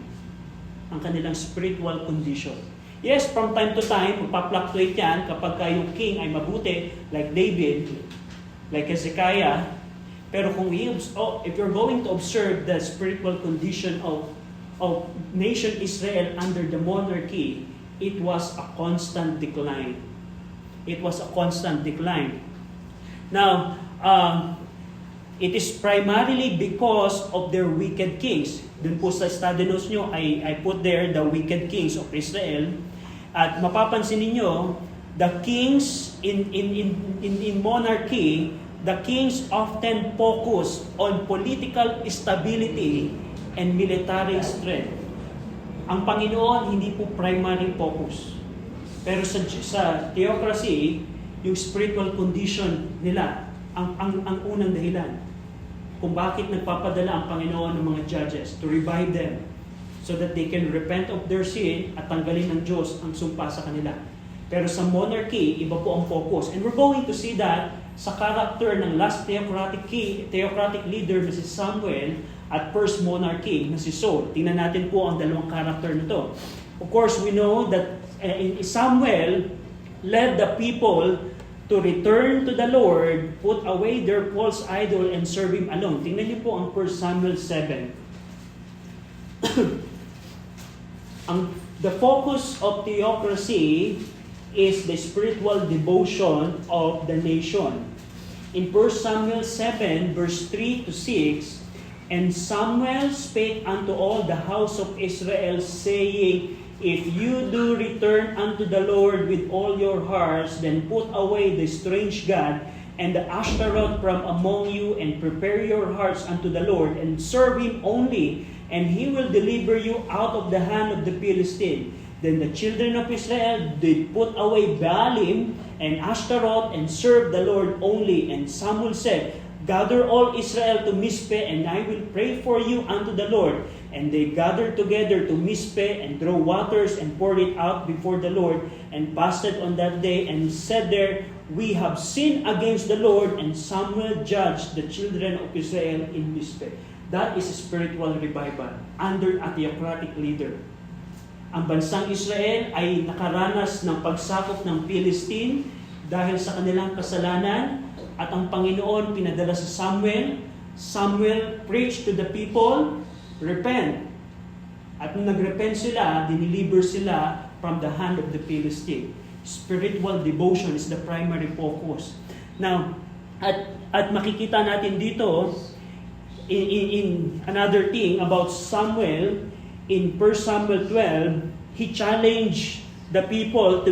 Ang kanilang spiritual condition. Yes, from time to time, magpa-fluctuate yan kapag yung king ay mabuti, like David, like Hezekiah. Pero kung if you're going to observe the spiritual condition of nation Israel under the monarchy, it was a constant decline. It was a constant decline. Now, it is primarily because of their wicked kings. Dun po sa study notes nyo, I put there the wicked kings of Israel. At mapapansin ninyo, the kings in monarchy, the kings often focus on political stability and military strength. Ang Panginoon hindi po primary focus. Pero sa theocracy, yung spiritual condition nila ang unang dahilan kung bakit nagpapadala ang Panginoon ng mga judges to revive them so that they can repent of their sin at tanggalin ng Diyos ang sumpa sa kanila. Pero sa monarchy, iba po ang focus. And we're going to see that sa character ng last theocratic leader na si Samuel at first monarchy na si Saul. Tingnan natin po ang dalawang character nito. Of course, we know that Samuel led the people to return to the Lord, put away their false idol, and serve Him alone. Tingnan niyo po ang 1 Samuel 7. The focus of theocracy is the spiritual devotion of the nation. In 1 Samuel 7, verse 3 to 6, "And Samuel spake unto all the house of Israel, saying, If you do return unto the Lord with all your hearts, then put away the strange god and the Ashtaroth from among you, and prepare your hearts unto the Lord, and serve Him only, and He will deliver you out of the hand of the Philistine. Then the children of Israel did put away Baalim and Ashtaroth, and serve the Lord only. And Samuel said, Gather all Israel to Mizpeh, and I will pray for you unto the Lord. And they gathered together to Mizpeh, and drew waters, and poured it out before the Lord, and fasted on that day, and said there, We have sinned against the Lord. And Samuel judged the children of Israel in Mizpeh. That is a spiritual revival under a theocratic leader. Ang bansang Israel ay nakaranas ng pagsakop ng Philistine dahil sa kanilang kasalanan, at ang Panginoon pinadala sa Samuel. Samuel preached to the people, repent. At nung nagrepent sila, diniliver sila from the hand of the Philistine. Spiritual devotion is the primary focus. Now, at makikita natin dito, in another thing about Samuel, in 1 Samuel 12, he challenged the people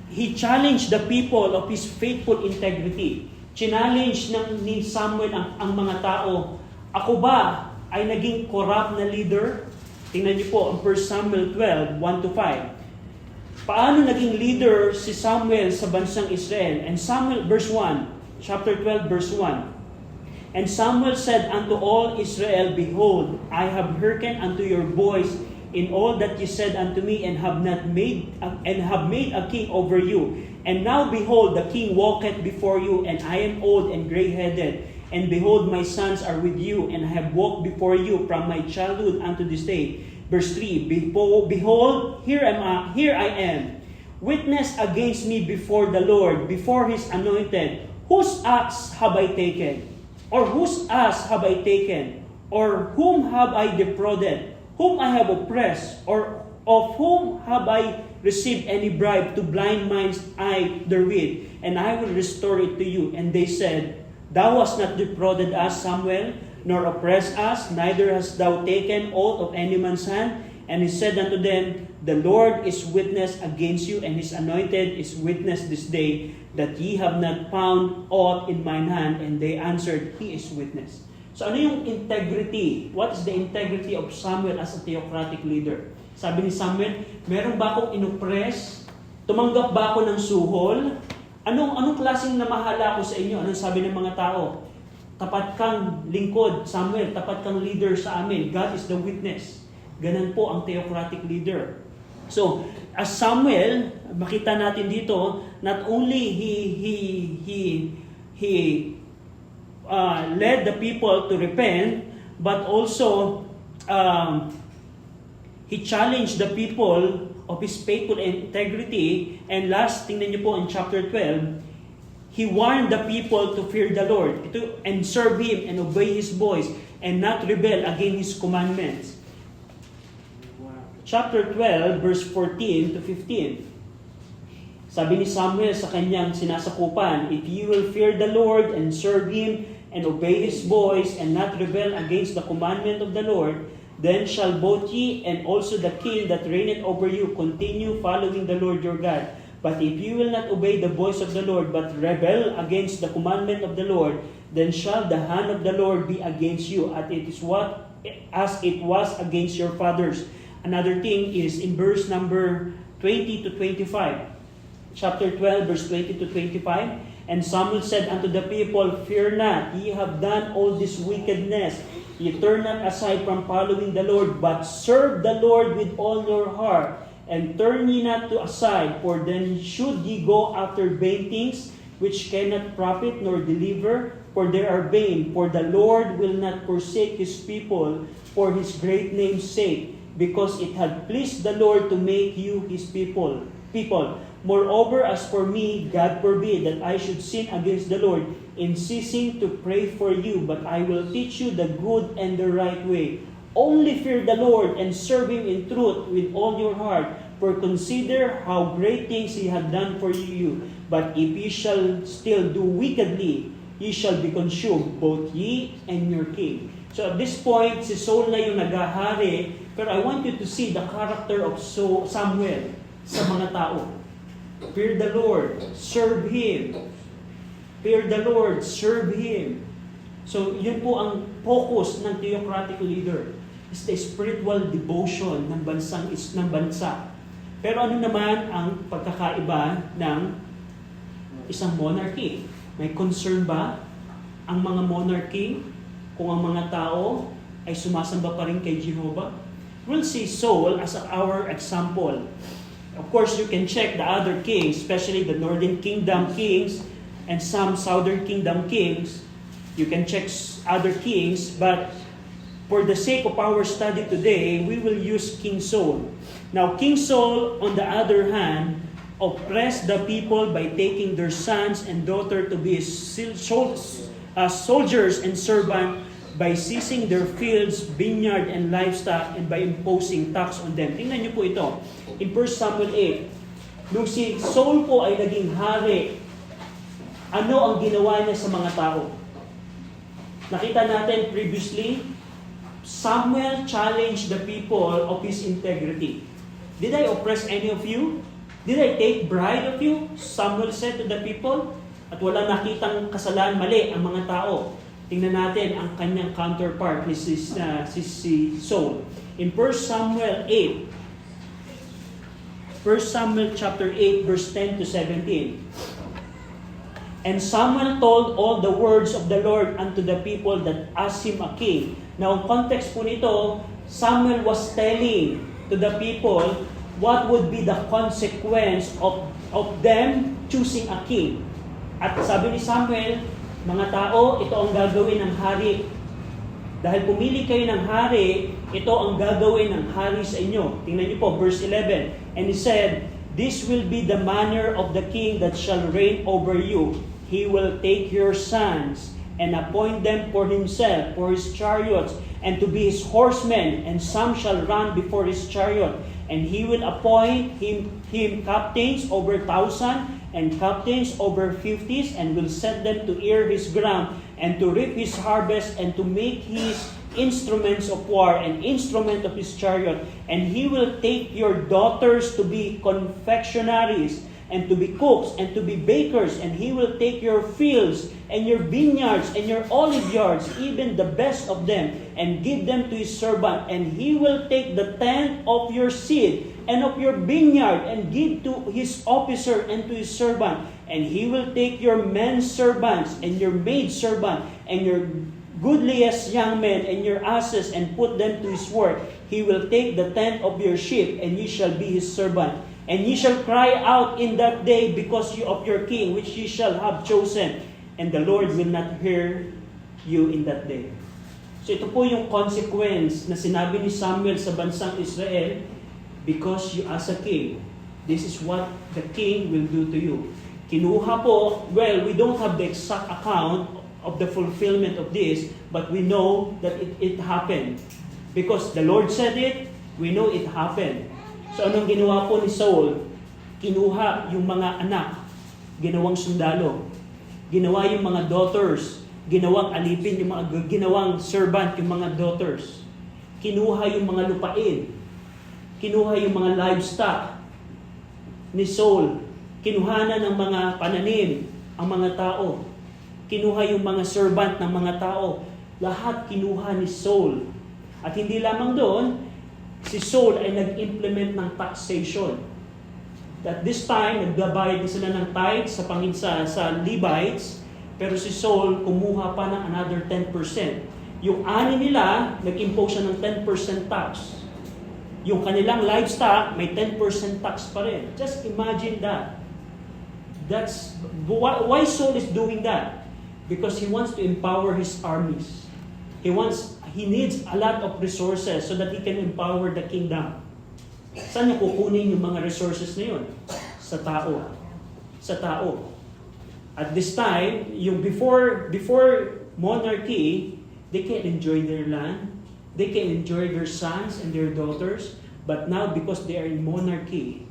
he challenged the people of his faithful integrity. Challenge ni Samuel ang mga tao. Ako ba ay naging corrupt na leader? Tingnan niyo po ang 1 Samuel 12, 1-5. Paano naging leader si Samuel sa bansang Israel? And Samuel, verse 1, chapter 12, verse 1. And Samuel said unto all Israel, Behold, I have hearkened unto your voice in all that ye said unto me, and have made a king over you. And now behold, the king walketh before you, and I am old and gray-headed. And behold, my sons are with you, and I have walked before you from my childhood unto this day. Verse 3, Behold, here I am. Witness against me before the Lord, before His anointed. Whose axe have I taken? Or whose ass have I taken? Or whom have I defrauded? Whom I have oppressed? Or of whom have I received any bribe to blind mine's eye therewith? And I will restore it to you. And they said, Thou hast not defrauded us, Samuel, nor oppressed us, neither hast thou taken oath of any man's hand. And he said unto them, The Lord is witness against you, and his anointed is witness this day, that ye have not found aught in mine hand. And they answered, He is witness. So ano yung integrity? What is the integrity of Samuel as a theocratic leader? Sabi ni Samuel, meron ba akong inoppress? Tumanggap ba ako ng suhol? Anong klaseng namahala ko sa inyo? Anong sabi ng mga tao? Tapat kang lingkod, Samuel. Tapat kang leader sa amin. God is the witness. Ganun po ang theocratic leader. So, as Samuel, makita natin dito, not only he led the people to repent, but also he challenged the people of his faithful integrity. And last, tingnan niyo po in chapter 12, he warned the people to fear the Lord and serve Him and obey His voice and not rebel against His commandments. Chapter 12, verse 14 to 15. Sabi ni Samuel sa kanyang sinasakupan, If you will fear the Lord and serve Him and obey His voice and not rebel against the commandment of the Lord, then shall both ye and also the king that reigneth over you continue following the Lord your God. But if you will not obey the voice of the Lord, but rebel against the commandment of the Lord, then shall the hand of the Lord be against you, as it was against your fathers. Another thing is in verse number 20 to 25. Chapter 12, verse 20 to 25. And Samuel said unto the people, Fear not, ye have done all this wickedness. Ye turn not aside from following the Lord, but serve the Lord with all your heart. And turn ye not to aside, for then should ye go after vain things, which cannot profit nor deliver, for they are vain. For the Lord will not forsake His people for His great name's sake, because it had pleased the Lord to make you His people. Moreover, as for me, God forbid that I should sin against the Lord in ceasing to pray for you, but I will teach you the good and the right way. Only fear the Lord and serve Him in truth with all your heart, for consider how great things He hath done for you. But if ye shall still do wickedly, ye shall be consumed, both ye and your king. So at this point, si Saul na yung naghahari, pero I want you to see the character of Samuel sa mga tao. Fear the Lord, serve Him. Fear the Lord, serve Him. So yun po ang focus ng theocratic leader, is the spiritual devotion ng bansa. Pero ano naman ang pagkakaiba ng isang monarchy? May concern ba ang mga monarchy kung ang mga tao ay sumasamba pa rin kay Jehovah? We'll see Saul as our example. Of course, you can check the other kings, especially the northern kingdom kings and some southern kingdom kings. You can check other kings, but for the sake of our study today, we will use King Saul. Now, King Saul, on the other hand, oppressed the people by taking their sons and daughters to be soldiers and servants, by seizing their fields, vineyard, and livestock, and by imposing tax on them. Tingnan niyo po ito. In 1 Samuel 8, nung si Saul po ay naging hari, ano ang ginawa niya sa mga tao? Nakita natin previously, Samuel challenged the people of his integrity. Did I oppress any of you? Did I take bribe of you? Samuel said to the people. At wala nakitang kasalanan mali ang mga tao. Tingnan natin ang kanyang counterpart, si Saul. In 1 Samuel 8, 1 Samuel chapter 8, verse 10 to 17. And Samuel told all the words of the Lord unto the people that asked him a king. Now, ang context po nito, Samuel was telling to the people what would be the consequence of them choosing a king. At sabi ni Samuel, mga tao, ito ang gagawin ng hari. Dahil pumili kayo ng hari, ito ang gagawin ng hari sa inyo. Tingnan niyo po, verse 11. And he said, This will be the manner of the king that shall reign over you. He will take your sons and appoint them for himself, for his chariots, and to be his horsemen, and some shall run before his chariot, And he will appoint him captains over 1,000 and captains over 50s, and will set them to ear his ground and to reap his harvest and to make his instruments of war and instrument of his chariot. And he will take your daughters to be confectionaries and to be cooks and to be bakers, and he will take your fields and your vineyards and your olive yards, even the best of them, and give them to his servant. And he will take the tenth of your seed and of your vineyard and give to his officer and to his servant. And he will take your men servants and your maid servant and your goodliest young men and your asses and put them to his work. He will take the tenth of your sheep, and ye shall be his servant. And ye shall cry out in that day because of your king, which ye shall have chosen. And the Lord will not hear you in that day. So ito po yung consequence na sinabi ni Samuel sa bansang Israel, because you as a king, this is what the king will do to you. Kinuha po, well, we don't have the exact account of the fulfillment of this, but we know that it happened. Because the Lord said it, we know it happened. So anong ginawa po ni Saul? Kinuha yung mga anak, ginawang sundalo. Ginawa yung mga daughters, ginawang alipin, yung mga ginawang servant, yung mga daughters. Kinuha yung mga lupain. Kinuha yung mga livestock ni Saul. Kinuhanan ng mga pananim ang mga tao. Kinuha yung mga servant ng mga tao. Lahat kinuha ni Saul. At hindi lamang doon, si Saul ay nag-implement ng taxation. At this time, nagbabayad na sila ng tithes sa Levites, pero si Saul kumuha pa ng another 10%. Yung ani nila, nag-impose siya ng 10% tax. Yung kanilang livestock, may 10% tax pa rin. Just imagine that. That's why Saul is doing that. Because he wants to empower his armies. He needs a lot of resources so that he can empower the kingdom. Saan niya kukunin yung mga resources na yun? Sa tao. Sa tao. At this time, yung before monarchy, they can enjoy their land. They can enjoy their sons and their daughters. But now, because they are in monarchy,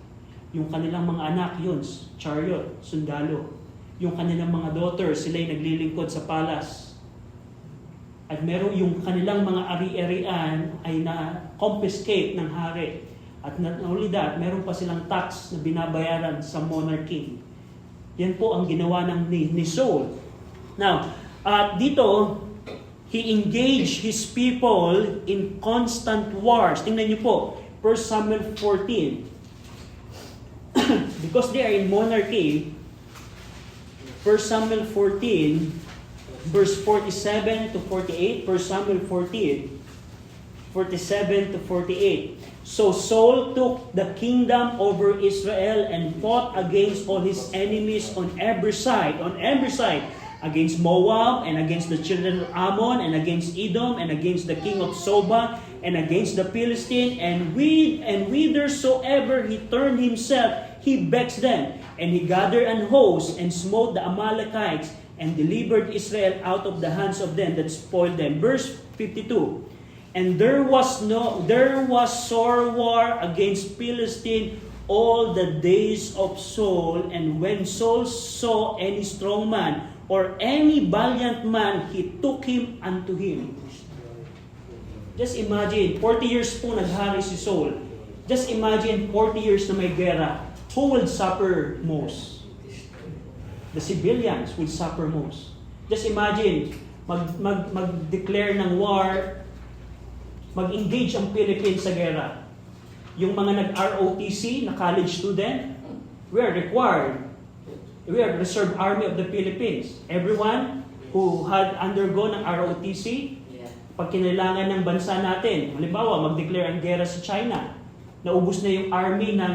yung kanilang mga anak yun, chariot, sundalo. Yung kanilang mga daughters, sila'y naglilingkod sa palace. At meron yung kanilang mga ari-arian ay na-confiscate ng hari. At not only that, meron pa silang tax na binabayaran sa monarchy. Yan po ang ginawa ni Saul. Now, dito, he engaged his people in constant wars. Tingnan niyo po, 1 Samuel 14. Because they are in monarchy, 1 Samuel 14, verse 47 to 48, 1 Samuel 14, 47 to 48. So Saul took the kingdom over Israel and fought against all his enemies on every side, against Moab and against the children of Ammon and against Edom and against the king of Soba and against the Philistine, and whithersoever he turned himself, he vexed them, and he gathered an host and smote the Amalekites and delivered Israel out of the hands of them that spoiled them. Verse 52. And there was sore war against Philistine all the days of Saul, and when Saul saw any strong man or any valiant man, he took him unto him. Just imagine, 40 years po naghari si Saul. Just imagine 40 years na may gera. Who will suffer most? The civilians will suffer most. Just imagine, mag-declare ng war, mag-engage ang Philippines sa gera. Yung mga nag-ROTC na college student, we are required. We are the Reserve Army of the Philippines. Everyone who had undergone ang ROTC, pag kinailangan ng bansa natin, halimbawa, mag-declare ang gera sa China, naubos na yung army ng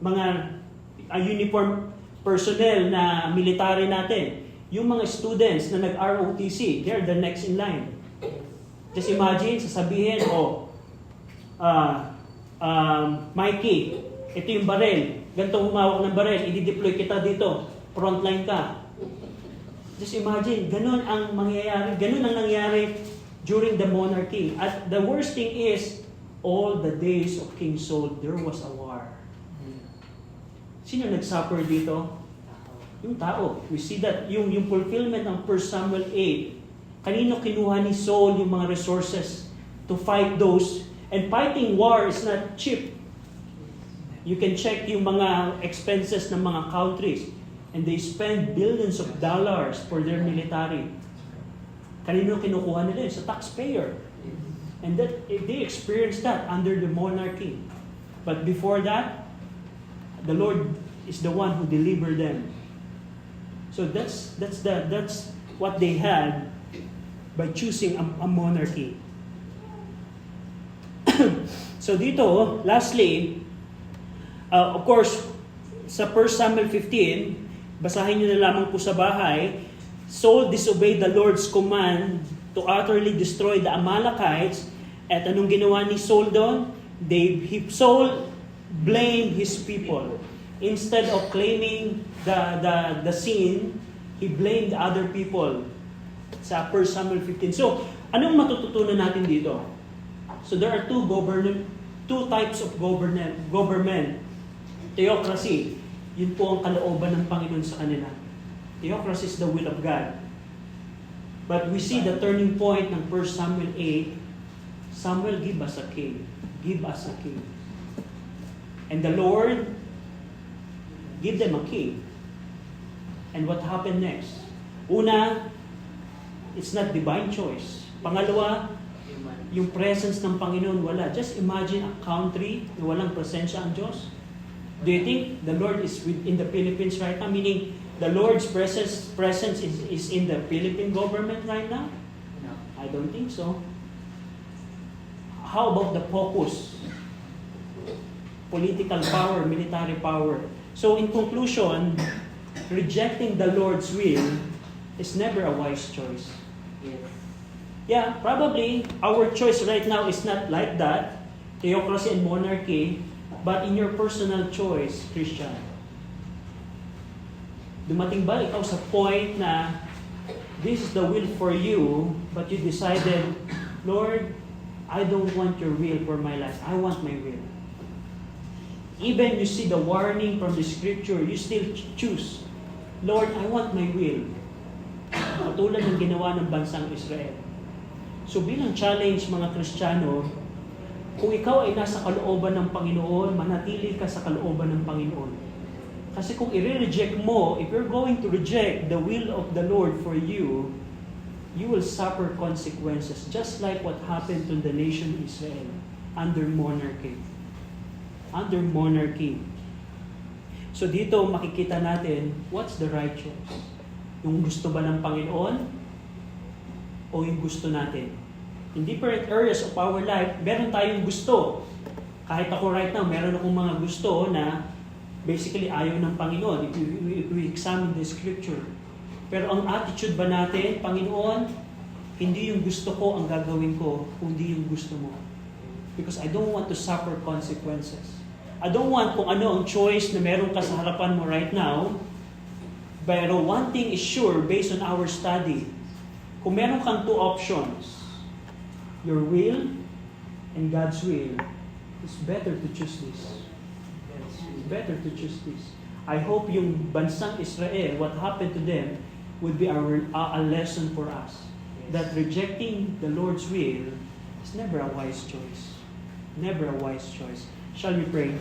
mga uniform personnel na military natin. Yung mga students na nag-ROTC, they're the next in line. Just imagine, sasabihin, Mikey, ito yung barel. Ganitong humawak ng barel, i-deploy kita dito. Frontline ka. Just imagine, ganun ang mangyayari. Ganun ang nangyari during the monarchy. At the worst thing is, all the days of King Saul, there was a war. Sino nag-suffer dito? Yung tao. We see that yung fulfillment ng 1 Samuel 8, kanino kinuha ni Saul yung mga resources to fight those? And fighting war is not cheap. You can check yung mga expenses ng mga countries, and they spend billions of dollars for their military. Kanino kinukuha nila yun? Sa taxpayer. And that they experienced that under the monarchy. But before that, the Lord is the one who delivered them. So that's what they had by choosing a monarchy. So dito, lastly, of course, sa 1 Samuel 15, basahin nyo na lamang po sa bahay, Saul disobeyed the Lord's command to utterly destroy the Amalekites. At anong ginawa ni Saul doon? Saul blamed his people. Instead of claiming the sin, he blamed other people sa 1 Samuel 15. So, anong matututunan natin dito? So there are two types of government. Theocracy, yun po ang kalooban ng Panginoon sa kanila. Theocracy is the will of God. But we see the turning point ng 1 Samuel 8, Samuel, give us a king. Give us a king. And the Lord give them a king. And what happened next? Una, it's not divine choice. Pangalawa, yung presence ng Panginoon wala. Just imagine a country na walang presensya ang Diyos. Do you think the Lord is in the Philippines right now? Meaning, the Lord's presence is in the Philippine government right now? No, I don't think so. How about the focus? Political power, military power. So in conclusion, rejecting the Lord's will is never a wise choice. Yes. Yeah, probably our choice right now is not like that, theocracy and monarchy, but in your personal choice, Christian. Dumating ba ikaw sa point na this is the will for you, but you decided, Lord, I don't want your will for my life. I want my will. Even you see the warning from the scripture, you still choose, Lord, I want my will. Katulad ng ginawa ng bansang Israel. So bilang challenge mga Kristiyano, kung ikaw ay nasa kalooban ng Panginoon, manatili ka sa kalooban ng Panginoon. Kasi kung i-reject mo, if you're going to reject the will of the Lord for you, you will suffer consequences, just like what happened to the nation Israel under monarchy. Under monarchy. So dito makikita natin, what's the right choice? Yung gusto ba ng Panginoon o yung gusto natin? In different areas of our life, meron tayong gusto. Kahit ako right now, meron akong mga gusto na basically ayaw ng Panginoon if we examine the scripture. Pero ang attitude ba natin, Panginoon, hindi yung gusto ko ang gagawin ko, kundi yung gusto mo. Because I don't want to suffer consequences. I don't want kung ano ang choice na meron ka sa harapan mo right now. Pero one thing is sure based on our study. Kung meron kang two options, your will and God's will, it's better to choose this. It's better to choose this. I hope yung bansang Israel, what happened to them, would be a lesson for us. That rejecting the Lord's will is never a wise choice. Never a wise choice. Shall we pray?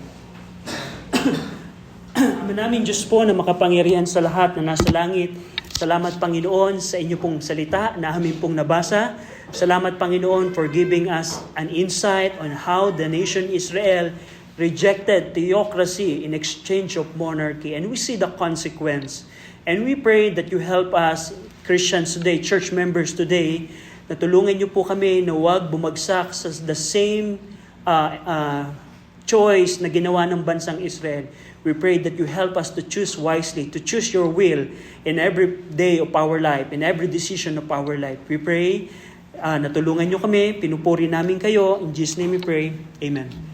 Ama namin Diyos po na makapangyarihan sa lahat na nasa langit. Salamat Panginoon sa inyo pong salita na amin pong nabasa. Salamat Panginoon for giving us an insight on how the nation Israel rejected theocracy in exchange of monarchy. And we see the consequence. And we pray that you help us, Christians today, church members today, na tulungan niyo po kami na huwag bumagsak sa the same choice na ginawa ng bansang Israel. We pray that you help us to choose wisely, to choose your will in every day of our life, in every decision of our life. We pray na tulungan niyo kami, pinupuri namin kayo. In Jesus' name we pray. Amen.